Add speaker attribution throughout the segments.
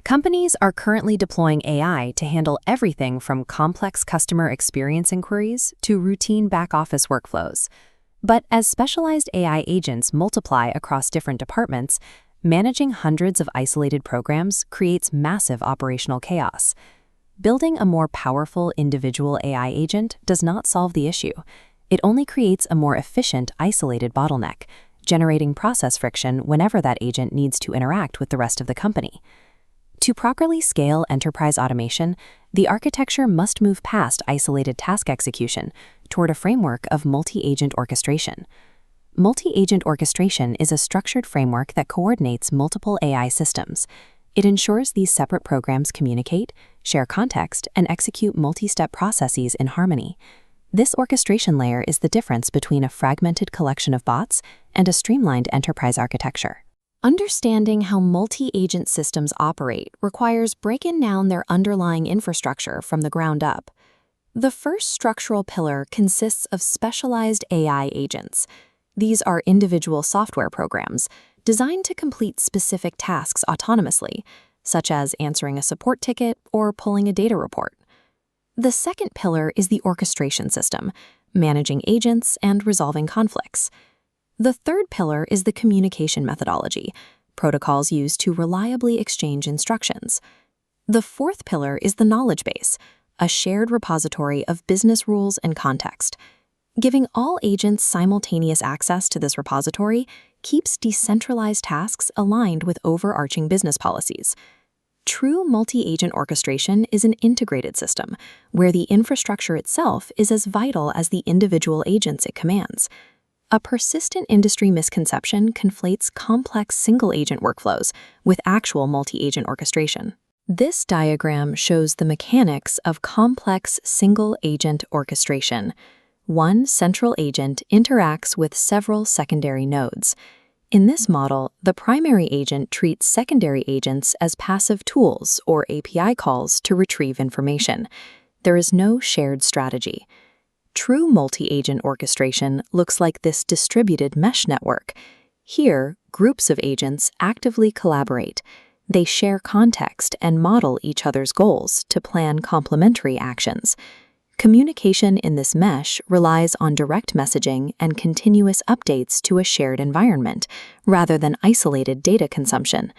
Speaker 1: Companies are currently deploying AI to handle everything from complex customer experience inquiries to routine back-office workflows. But as specialized AI agents multiply across different departments, managing hundreds of isolated programs creates massive operational chaos. Building a more powerful individual AI agent does not solve the issue. It only creates a more efficient, isolated bottleneck, generating process friction whenever that agent needs to interact with the rest of the company. To properly scale enterprise automation, the architecture must move past isolated task execution toward a framework of multi-agent orchestration. Multi-agent orchestration is a structured framework that coordinates multiple AI systems. It ensures these separate programs communicate, share context, and execute multi-step processes in harmony. This orchestration layer is the difference between a fragmented collection of bots and a streamlined enterprise architecture. Understanding how multi-agent systems operate requires breaking down their underlying infrastructure from the ground up. The first structural pillar consists of specialized AI agents. These are individual software programs designed to complete specific tasks autonomously, such as answering a support ticket or pulling a data report. The second pillar is the orchestration system, managing agents and resolving conflicts. The third pillar is the communication methodology, protocols used to reliably exchange instructions. The fourth pillar is the knowledge base, a shared repository of business rules and context. Giving all agents simultaneous access to this repository keeps decentralized tasks aligned with overarching business policies. True multi-agent orchestration is an integrated system, where the infrastructure itself is as vital as the individual agents it commands. A persistent industry misconception conflates complex single-agent workflows with actual multi-agent orchestration. This diagram shows the mechanics of complex single-agent orchestration. One central agent interacts with several secondary nodes. In this model, the primary agent treats secondary agents as passive tools or API calls to retrieve information. There is no shared strategy. True multi-agent orchestration looks like this distributed mesh network. Here, groups of agents actively collaborate. They share context and model each other's goals to plan complementary actions. Communication in this mesh relies on direct messaging and continuous updates to a shared environment, rather than isolated data consumption.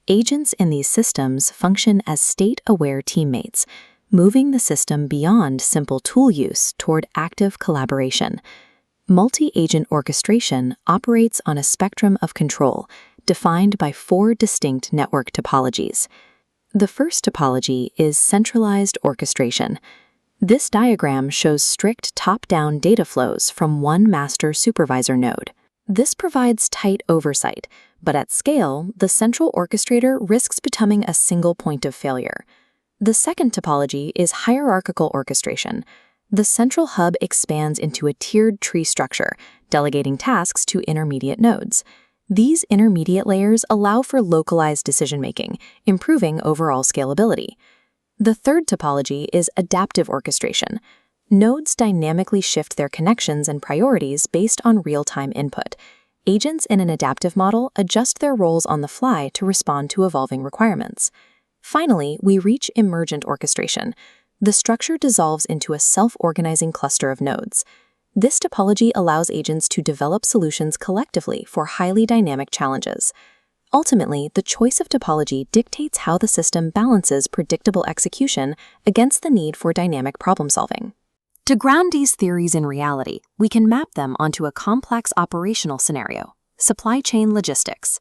Speaker 1: Agents in these systems function as state-aware teammates, moving the system beyond simple tool use toward active collaboration. Multi-agent orchestration operates on a spectrum of control, defined by four distinct network topologies. The first topology is centralized orchestration. This diagram shows strict top-down data flows from one master supervisor node. This provides tight oversight, but at scale, the central orchestrator risks becoming a single point of failure. The second topology is hierarchical orchestration. The central hub expands into a tiered tree structure, delegating tasks to intermediate nodes. These intermediate layers allow for localized decision-making, improving overall scalability. The third topology is adaptive orchestration. Nodes dynamically shift their connections and priorities based on real-time input. Agents in an adaptive model adjust their roles on the fly to respond to evolving requirements. Finally, we reach emergent orchestration. The structure dissolves into a self-organizing cluster of nodes. This topology allows agents to develop solutions collectively for highly dynamic challenges. Ultimately, the choice of topology dictates how the system balances predictable execution against the need for dynamic problem-solving. To ground these theories in reality, we can map them onto a complex operational scenario: supply chain logistics.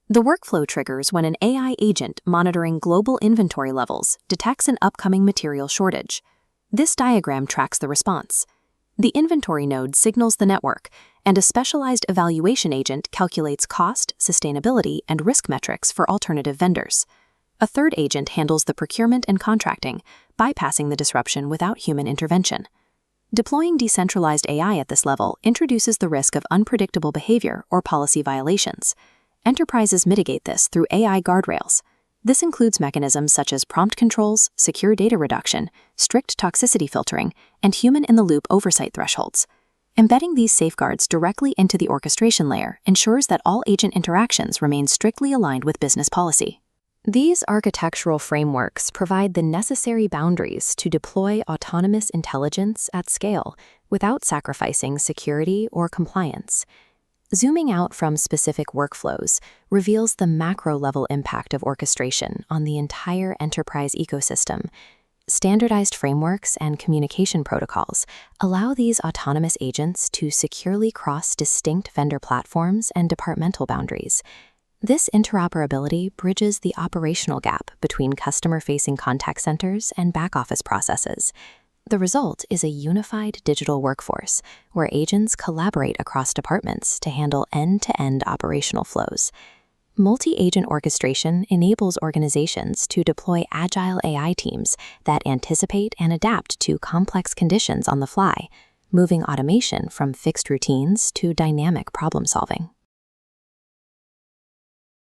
Speaker 1: The workflow triggers when an AI agent monitoring global inventory levels detects an upcoming material shortage. This diagram tracks the response. The inventory node signals the network, and a specialized evaluation agent calculates cost, sustainability, and risk metrics for alternative vendors. A third agent handles the procurement and contracting, bypassing the disruption without human intervention. Deploying decentralized AI at this level introduces the risk of unpredictable behavior or policy violations. Enterprises mitigate this through AI guardrails. This includes mechanisms such as prompt controls, secure data reduction, strict toxicity filtering, and human-in-the-loop oversight thresholds. Embedding these safeguards directly into the orchestration layer ensures that all agent interactions remain strictly aligned with business policy. These architectural frameworks provide the necessary boundaries to deploy autonomous intelligence at scale without sacrificing security or compliance. Zooming out from specific workflows reveals the macro-level impact of orchestration on the entire enterprise ecosystem. Standardized frameworks and communication protocols allow these autonomous agents to securely cross distinct vendor platforms and departmental boundaries. This interoperability bridges the operational gap between customer-facing contact centers and back-office processes. The result is a unified digital workforce where agents collaborate across departments to handle end-to-end operational flows. Multi-agent orchestration enables organizations to deploy agile AI teams that anticipate and adapt to complex conditions on the fly, moving automation from fixed routines to dynamic problem-solving.